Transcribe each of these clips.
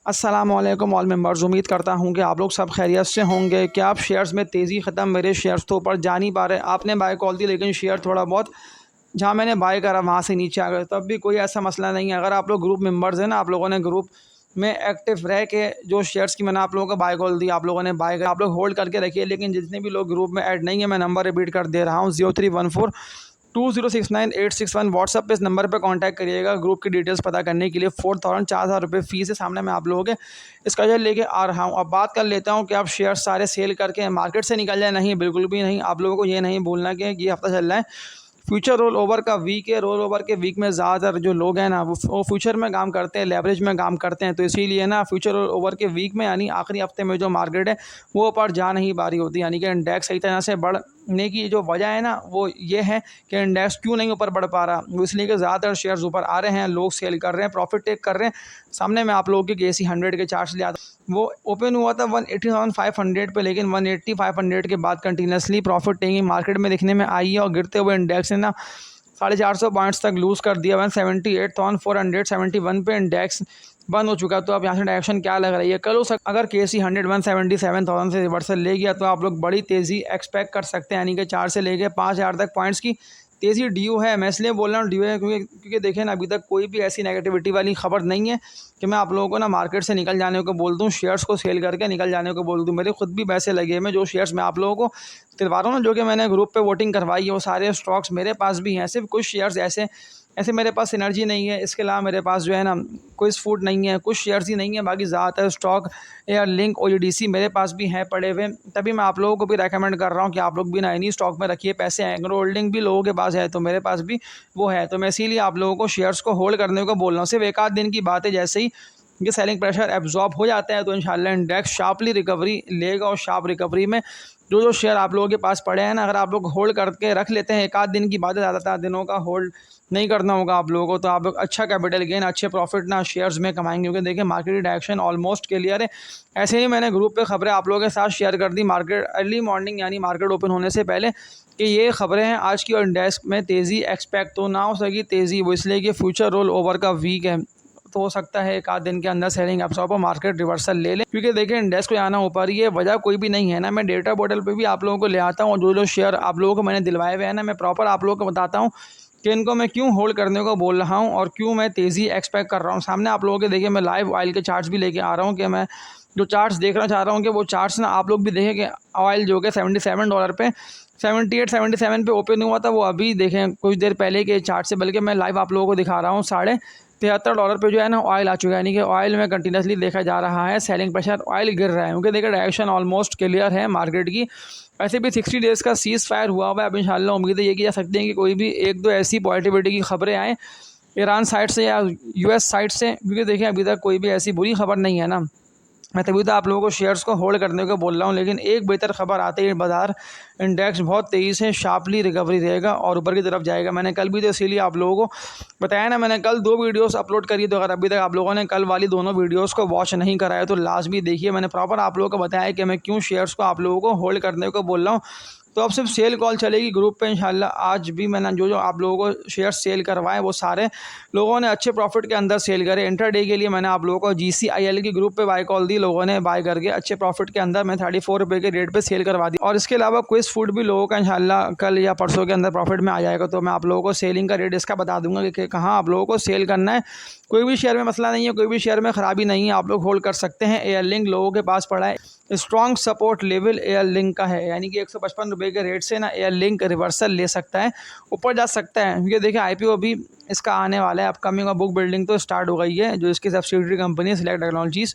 अस्सलामुअलैकुम all members. उम्मीद करता हूं कि आप लोग सब खैरियत से होंगे। क्या आप शेयर्स में तेज़ी ख़त्म, मेरे शेयर्स तो ऊपर जा नहीं पा रहे। आपने बाय कॉल दी लेकिन शेयर थोड़ा बहुत जहां मैंने बाय करा वहां से नीचे आ गए, तब भी कोई ऐसा मसला नहीं है। अगर आप लोग ग्रुप मेंबर्स हैं ना, आप लोगों ने ग्रुप में एक्टिव रह के जो शेयर्स की मैंने आप लोगों को बाय कॉल दी, आप लोगों ने बाय कर, आप लोग होल्ड करके रखिए। लेकिन जितने भी लोग ग्रुप में ऐड नहीं है, मैं नंबर रिपीट कर दे रहा हूँ, 03142069 861। व्हाट्सअप पे इस नंबर पे कांटेक्ट करिएगा ग्रुप की डिटेल्स पता करने के लिए। 4,000 फ़ीस है। सामने मैं आप लोगों के इसका जो लेके आ रहा हूँ। अब बात कर लेता हूँ कि आप शेयर सारे सेल करके मार्केट से निकल जाए। नहीं, बिल्कुल भी नहीं। आप लोगों को ये नहीं भूलना कि ये हफ्ता चल रहा है फ्यूचर रोल ओवर का वीक है। रोल ओवर के वीक में ज़्यादातर जो लोग हैं ना, वो फ्यूचर में काम करते हैं, लेवरेज में काम करते हैं। तो इसीलिए ना फ्यूचर रोल ओवर के वीक में यानी आखिरी हफ्ते में जो मार्केट है वो ऊपर जा नहीं पा रही होती, यानी कि इंडेक्स सही तरह से बढ़ने की जो वजह है ना वो ये है कि इंडेक्स क्यों नहीं ऊपर बढ़ पा रहा। वो इसलिए कि ज़्यादातर शेयर्स ऊपर आ रहे हैं, लोग सेल कर रहे हैं, प्रॉफिट टेक कर रहे हैं। सामने मैं आप लोगों के KC 100 के चार्ट्स ले आता हूं। वो ओपन हुआ था 180,500 पे, लेकिन 180,500 के बाद कंटिन्यूसली प्रॉफिट टेकिंग मार्केट में दिखने में आई है और गिरते हुए इंडेक्स ने ना 450 पॉइंट्स तक लूज़ कर दिया। 178,471 पे इंडेक्स बंद हो चुका। तो अब यहाँ से डायरेक्शन क्या लग रही है, कल हो अगर KC 100 177,000 से रिवर्सल ले गया तो आप लोग बड़ी तेज़ी एक्सपेक्ट कर सकते हैं, यानी कि 4 से लेके 5,000 तक पॉइंट्स की तेज़ी ड्यू है। मैं इसलिए बोल रहा हूँ ड्यू है क्योंकि देखें ना, अभी तक कोई भी ऐसी नेगेटिविटी वाली खबर नहीं है कि मैं आप लोगों को ना मार्केट से निकल जाने को बोल दूँ, शेयर्स को सेल करके निकल जाने को बोल दूँ। मेरे खुद भी पैसे लगे हैं। जो शेयर्स मैं आप लोगों को दिलवा रहा हूँ ना, जो कि मैंने ग्रुप पे वोटिंग करवाई है, वो सारे स्टॉक्स मेरे पास भी हैं। सिर्फ कुछ शेयर्स ऐसे ऐसे मेरे पास एनर्जी नहीं है, इसके अलावा मेरे पास जो है ना कोई फूड नहीं है, कुछ शेयर्स ही नहीं है। बाकी ज़्यादातर स्टॉक एयर लिंक OUDC मेरे पास भी हैं पड़े हुए। तभी मैं आप लोगों को भी रेकमेंड कर रहा हूँ कि आप लोग भी ना इन्हीं स्टॉक में रखिए पैसे। एग्रो होल्डिंग भी लोगों के पास है तो मेरे पास भी वो है, तो मैं इसीलिए आप लोगों को शेयर्स को होल्ड करने को बोल रहा हूँ। सिर्फ एक आध दिन की बात है, जैसे ही ये सेलिंग प्रेशर एब्जॉर्ब हो जाता है तो इंशाल्लाह इंडेक्स शार्पली रिकवरी लेगा। और शार्प रिकवरी में जो शेयर आप लोगों के पास पड़े हैं ना, अगर आप लोग होल्ड करके रख लेते हैं, एक आध दिन की बात है, ज़्यादातर दिनों का होल्ड नहीं करना होगा आप लोगों को, तो आप लोग अच्छा कैपिटल गेन, अच्छे प्रॉफिट ना शेयर्स में कमाएंगे। क्योंकि देखिए मार्केट की डायरेक्शन ऑलमोस्ट क्लियर है। ऐसे ही मैंने ग्रुप पे खबरें आप लोगों के साथ शेयर कर दी मार्केट अर्ली मॉर्निंग यानी मार्केट ओपन होने से पहले कि ये खबरें हैं आज की और इंडेक्स में तेज़ी एक्सपेक्ट तो ना हो सकी। तेज़ी वो इसलिए कि फ्यूचर रोल ओवर का वीक है, तो हो सकता है एक आध दिन के अंदर सेलिंग एब्सॉर्ब और मार्केट रिवर्सल ले ले। क्योंकि देखिए इंडेक्स को आना ऊपर ही है, वजह कोई भी नहीं है ना। मैं डेटा पोर्टल पे भी आप लोगों को ले आता हूँ, जो शेयर आप लोगों को मैंने दिलवाए हुए हैं ना, मैं प्रॉपर आप लोगों को बताता हूँ कि इनको मैं क्यों होल्ड करने को बोल रहा हूँ और क्यों मैं तेज़ी एक्सपेक्ट कर रहा हूँ। सामने आप लोगों के देखिए मैं लाइव ऑयल के चार्ट्स भी लेके आ रहा हूँ कि मैं जो चार्ट्स देखना चाह रहा हूँ कि वो चार्ट्स ना आप लोग भी देखें कि ऑयल जो कि $77 पे 78 77 पे ओपन हुआ था, वो अभी देखें कुछ देर पहले के चार्ट से, बल्कि मैं लाइव आप लोगों को दिखा रहा हूँ $73 पे जो है ना ऑयल आ चुका है। यानी कि ऑयल में कंटिन्यूसली देखा जा रहा है सेलिंग प्रेशर, ऑयल गिर रहा है क्योंकि देखिए डायरेक्शन ऑलमोस्ट क्लियर है मार्केट की। ऐसे भी 60 डेज़ का सीज़ फायर हुआ हुआ है। अब इंशाल्लाह उम्मीद ये की जा सकती है कि कोई भी एक दो ऐसी पॉजिटिविटी की खबरें आएँ ईरान साइड से या US साइड से, क्योंकि देखिए अभी तक कोई भी ऐसी बुरी खबर नहीं है ना। मैं तभी तो आप लोगों को शेयर्स को होल्ड करने को बोल रहा हूँ। लेकिन एक बेहतर खबर आते ही बाजार इंडेक्स बहुत तेज़ी से शार्पली रिकवरी रहेगा और ऊपर की तरफ जाएगा। मैंने कल भी तो इसीलिए आप लोगों को बताया ना, मैंने कल 2 वीडियोस अपलोड करी। तो अगर अभी तक आप लोगों ने कल वाली दोनों वीडियोस को वॉच नहीं कराया तो लाजमी देखिए। मैंने प्रॉपर आप लोगों को बताया कि मैं क्यों शेयर्स को आप लोगों को होल्ड करने को बोल रहा हूँ। तो अब सिर्फ सेल कॉल चलेगी ग्रुप पे इंशाल्लाह। आज भी मैंने जो आप लोगों को शेयर सेल करवाए वो सारे लोगों ने अच्छे प्रॉफिट के अंदर सेल करे। इंटर डे के लिए मैंने आप लोगों को GCIL की ग्रुप पे बाय कॉल दी, लोगों ने बाय करके अच्छे प्रॉफिट के अंदर मैं ₹34 के रेट पे सेल करवा दी। और इसके अलावा क्विज फूड भी लोगों का इंशाल्लाह कल या परसों के अंदर प्रॉफिट में आ जाएगा। तो मैं आप लोगों को सेलिंग का रेट इसका बता दूंगा कि कहाँ आप लोगों को सेल करना है। कोई भी शेयर में मसला नहीं है, कोई भी शेयर में ख़राबी नहीं है, आप लोग होल्ड कर सकते हैं। एयर लिंक लोगों के पास पड़ा है, strong support level air link का है, यानी कि ₹155 के रेट से ना एयर लिंक रिवर्सल ले सकता है, ऊपर जा सकता है। क्योंकि देखिए IPO भी इसका आने वाला है अपकमिंग, और बुक बिल्डिंग तो स्टार्ट हो गई है। जो इसकी सब्सिडियरी कंपनी है सिलेक्ट टेक्नोलॉजीज़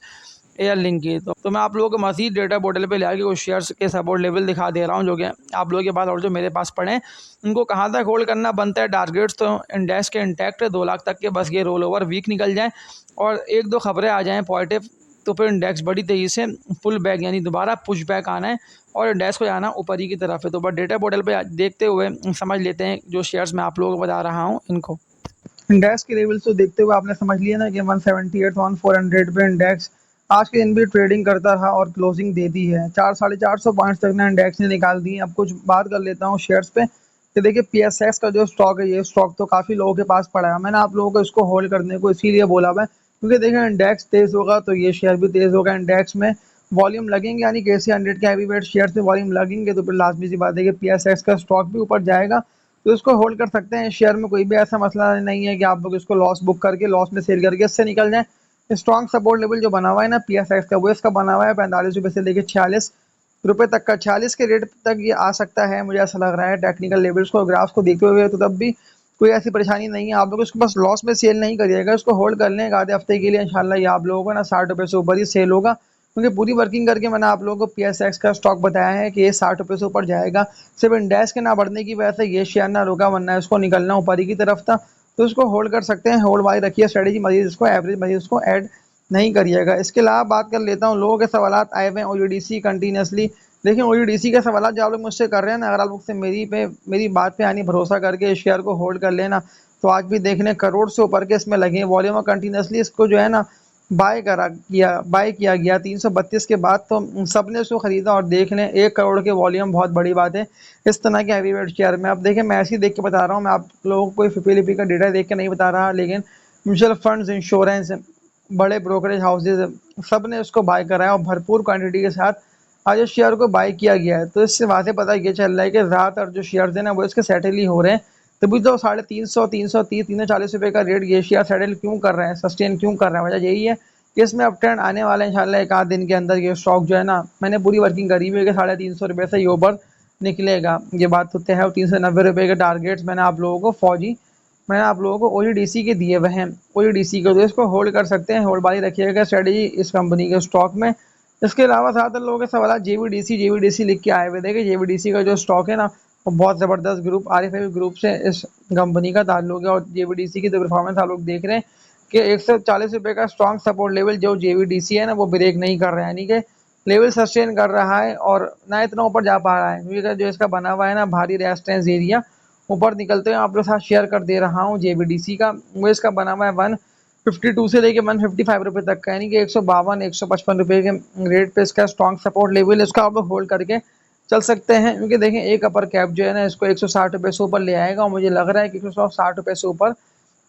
एयर लिंक की। तो मैं आप लोगों को मज़ीद डेटा पोर्टल पे ले आके कुछ शेयर्स के सपोर्ट लेवल दिखा दे रहा हूँ, जो कि आप लोगों के पास और जो मेरे पास पड़े हैं उनको कहाँ तक होल्ड करना बनता है। टारगेट्स तो इंडेक्स के इंटैक्ट है 2 लाख तक के, बस ये रोल ओवर वीक निकल जाए और एक दो खबरें आ जाएँ पॉजिटिव, तो फिर इंडेक्स बड़ी तेज़ी से पुल बैक यानी दोबारा पुश बैक आना है और इंडेक्स को जाना ऊपर ही की तरफ है। तो बस डेटा पोर्टल पे देखते हुए समझ लेते हैं जो शेयर्स मैं आप लोगों को बता रहा हूँ इनको। इंडेक्स के लेवल्स तो देखते हुए आपने समझ लिया ना कि 178,400 पे इंडेक्स आज के दिन भी ट्रेडिंग करता रहा और क्लोजिंग दे दी है। 400-450 पॉइंट्स तक ना इंडेक्स ने निकाल दी। अब कुछ बात कर लेता हूँ शेयर्स पे कि देखिए PSX का जो स्टॉक है, ये स्टॉक तो काफ़ी लोगों के पास पड़ा है। मैंने आप लोगों को इसको होल्ड करने को इसीलिए बोला हुआ है क्योंकि देखें इंडेक्स तेज़ होगा तो ये शेयर भी तेज़ होगा। इंडेक्स में वॉल्यूम लगेंगे, यानी कि एसी 100 के हैवी वेट शेयर में वॉल्यूम लगेंगे तो फिर लाजमी सी बात है कि पीएसएक्स का स्टॉक भी ऊपर जाएगा, तो इसको होल्ड कर सकते हैं। शेयर में कोई भी ऐसा मसला नहीं है कि आप लोग इसको लॉस बुक करके लॉस में सेल करके इससे निकल जाएं। स्ट्रॉन्ग सपोर्ट लेवल जो बना हुआ है ना पीएसएक्स का, वो इसका बना हुआ है 45 रुपये से लेकर 46 रुपये तक का। 46 के रेट तक ये आ सकता है, मुझे ऐसा लग रहा है टेक्निकल लेवल्स को ग्राफ्स को देखते हुए। तो तब भी कोई ऐसी परेशानी नहीं है, आप लोग इसको बस लॉस में सेल नहीं करिएगा, इसको होल्ड कर लें एक आधे हफ्ते के लिए। इंशाल्लाह ये आप लोगों को ना 60 रुपये से ऊपर ही सेल होगा, क्योंकि पूरी वर्किंग करके मैंने आप लोगों को पीएसएक्स का स्टॉक बताया है कि ये 60 रुपये से ऊपर जाएगा। सिर्फ इंडेक्स के ना बढ़ने की वजह से ये शेयर ना रुका, वरना इसको निकलना ऊपर ही की तरफ था। तो इसको होल्ड कर सकते हैं, होल्ड वाली रखिए स्ट्रेटेजी, मजीद इसको एवरेज मजीद इसको ऐड नहीं करिएगा। इसके अलावा बात कर लेता हूँ, लोगों के सवाल आए हुए हैं ओयूडीसी कंटिन्यूसली। देखिए ओयूडीसी के सवाल जो आप लोग मुझसे कर रहे हैं ना, अगर आप लोग से मेरी बात पे यानी भरोसा करके इस शेयर को होल्ड कर लेना, तो आज भी देख लें करोड़ से ऊपर के इसमें लगे वॉल्यूम, कंटिन्यूसली इसको जो है ना बाय किया गया 332 के बाद, तो सबने इसको खरीदा। और देख लें 1 करोड़ के वॉल्यूम बहुत बड़ी बात है इस तरह के हैवी वेट शेयर में। अब देखें मैं ऐसे ही देख के बता रहा हूँ, मैं आप लोगों को कोई फिपी लिपी का डेटा देख के नहीं बता रहा, लेकिन म्यूचुअल फंड्स, इंश्योरेंस, बड़े ब्रोकरेज हाउसेज, सब ने उसको बाय कराया और भरपूर क्वांटिटी के साथ आज इस शेयर को बाय किया गया है। तो इससे वाज़ेह पता ये चल रहा है कि ज़्यादातर जो शेयर्स हैं ना वो इसके सेटल ही हो रहे हैं। तभी तो 350, 330, 340 रुपये का रेट ये शेयर सेटल क्यों कर रहे हैं, सस्टेन क्यों कर रहे हैं, वजह यही है कि इसमें अप ट्रेंड आने वाला है इंशाल्लाह। एक आध दिन के अंदर ये स्टॉक जो है ना, मैंने पूरी वर्किंग करी हुई है कि 350 रुपये से ये ऊपर निकलेगा, ये बात तो तय है। 390 रुपये के टारगेट्स मैंने आप लोगों को ओयूडीसी के दिए हुए हैं। ओयूडीसी को तो इसको होल्ड कर सकते हैं, होल्ड वाली रखिएगा स्ट्रेटेजी इस कंपनी के स्टॉक में। इसके अलावा ज़्यादातर लोगों के सवाल जेवीडीसी लिख के आए हुए। देखिए जेवीडीसी का जो स्टॉक है ना, वो बहुत ज़बरदस्त ग्रुप आरएफएल ग्रुप से इस कंपनी का ताल्लुक है। और जेवीडीसी की जो परफॉर्मेंस आप लोग देख रहे हैं कि 140 रुपये का स्ट्रॉन्ग सपोर्ट लेवल जो जेवीडीसी है ना, वो ब्रेक नहीं कर रहा है, यानी कि लेवल सस्टेन कर रहा है और ना इतना ऊपर जा पा रहा है, क्योंकि जो इसका बना हुआ है ना भारी रेजिस्टेंस एरिया, ऊपर निकलते हुए आप लोग साथ शेयर कर दे रहा हूँ जेवीडीसी का। वो इसका बना हुआ है 152 से लेके 155 रुपये तक का, यानी कि 152, 155 रुपये के रेट पे इसका स्ट्रॉन्ग सपोर्ट लेवल, इसका आप लोग होल्ड करके चल सकते हैं। क्योंकि देखें एक अपर कैप जो है ना, इसको 160 रुपये से ऊपर ले आएगा, और मुझे लग रहा है कि 160 रुपये से ऊपर,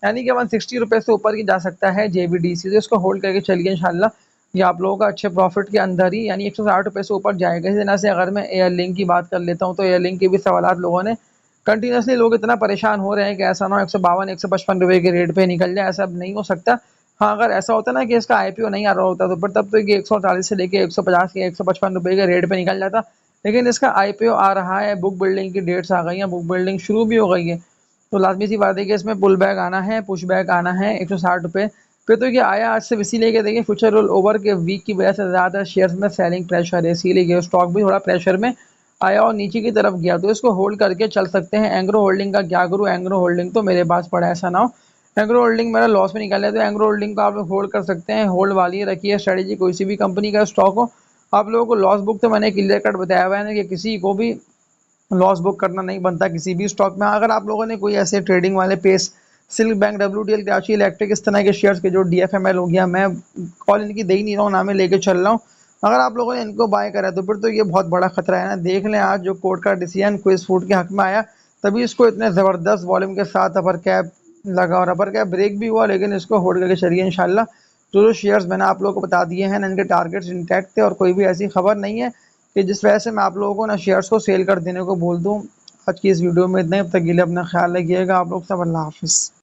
यानी कि 160 रुपये से ऊपर की जा सकता है जेवीडीसी। तो इसको होल्ड करके चलिए, इंशाल्लाह ये आप लोगों का अच्छे प्रॉफिट के अंदर ही, यानी 160 रुपये से ऊपर जाएगा। इसी तरह से अगर मैं एयरलिंक की बात कर लेता हूँ, तो एयरलिंक के भी सवाल लोगों ने कंटिन्यूसली, लोग इतना परेशान हो रहे हैं कि ऐसा ना हो 152, 155 रुपये के रेट पे निकल जाए, ऐसा अब नहीं हो सकता। हाँ, अगर ऐसा होता ना कि इसका आईपीओ नहीं आ रहा होता, तो फिर तब तो ये 140 से लेके 150 या 155 रुपये के रेट पे निकल जाता। लेकिन इसका आईपीओ आ रहा है, बुक बिल्डिंग की डेट्स आ गई हैं, बुक बिल्डिंग शुरू भी हो गई है, तो लाजमी सी बात है कि इसमें पुल बैक आना है, पुश बैक आना है 160 रुपये पे। तो ये आया आज से, इसीलिए कि देखिए फ्यूचर रोल ओवर के वीक की वजह से ज़्यादा शेयर्स में सेलिंग प्रेशर है, इसीलिए ये स्टॉक भी थोड़ा प्रेशर में आया और नीचे की तरफ गया। तो इसको होल्ड करके चल सकते हैं। एंग्रो होल्डिंग का क्या करूँ, एंग्रो होल्डिंग तो मेरे पास पड़ा है, ऐसा ना हो एंग्रो होल्डिंग मेरा लॉस में निकल है। तो एंग्रो होल्डिंग को आप लोग होल्ड कर सकते हैं, होल्ड वाली रखिए स्ट्रेटेजी, कोई सी भी कंपनी का स्टॉक हो। आप लोगों को लॉस बुक तो मैंने क्लियर कट बताया हुआ है ना, कि किसी को भी लॉस बुक करना नहीं बनता किसी भी स्टॉक में। अगर आप लोगों ने कोई ऐसे ट्रेडिंग वाले पेस, silk bank, WTL, Karachi electric, इस तरह के शेयर्स के जो डीएफएमएल हो गया, मैं कॉल इनकी दे ही नहीं रहा हूँ, ना मैं लेके चल रहा हूँ। अगर आप लोगों ने इनको बाय करा तो फिर तो ये बहुत बड़ा खतरा है ना। देख लें आज जो कोर्ट का डिसीजन क्विज फूड के हक में आया, तभी इसको इतने ज़बरदस्त वॉल्यूम के साथ अपर कैप लगा, और अपर कैप ब्रेक भी हुआ, लेकिन इसको होल्ड करके चलिए इंशाल्लाह। जो शेयर्स मैंने आप लोगों को बता दिए हैं ना, इनके टारगेट्स इंटैक्ट थे, और कोई भी ऐसी खबर नहीं है कि जिस वजह से मैं आप लोगों को ना शेयर्स को सेल कर देने को बोल दूँ। आज की इस वीडियो में इतना ही, तब तक के लिए अपना ख्याल रखिएगा। आप लोग सब अल्लाह हाफिज़।